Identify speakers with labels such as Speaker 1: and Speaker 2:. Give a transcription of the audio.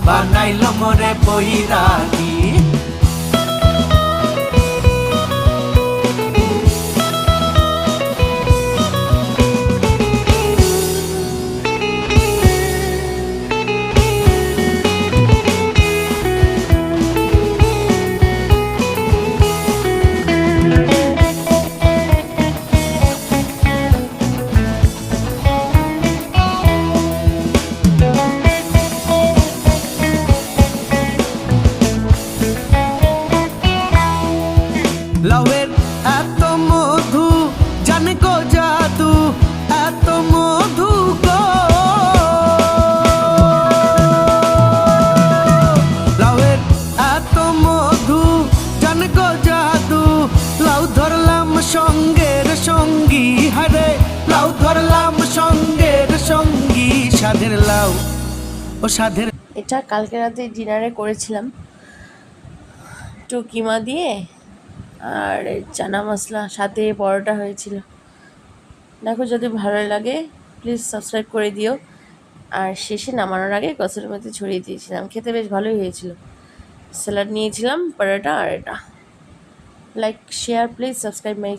Speaker 1: বানাইল মোরে বৈরাগী। লাউয়ের এত মধু জানে গো জাদু, এত মধু গো। লাউয়ের এত মধু জানে গো জাদু, লাউ ধরলাম সঙ্গের সঙ্গী, হারে লাউ ধরলাম সঙ্গের সঙ্গী, সাধের লাউ ও সাধের।
Speaker 2: এটা কালকে রাতে ডিনারে করেছিলাম, একটু কিমা দিয়ে আর চানা মশলা, সাথে পরোটা হয়েছিল। দেখো, যদি ভালো লাগে প্লিজ সাবস্ক্রাইব করে দিও। আর শেষে নামানোর আগে কসুরি মেথি ছড়িয়ে দিয়েছিলাম, খেতে বেশ ভালোই হয়েছিল। স্যালাড নিয়েছিলাম, পরোটা আর এটা। Like, share, please subscribe my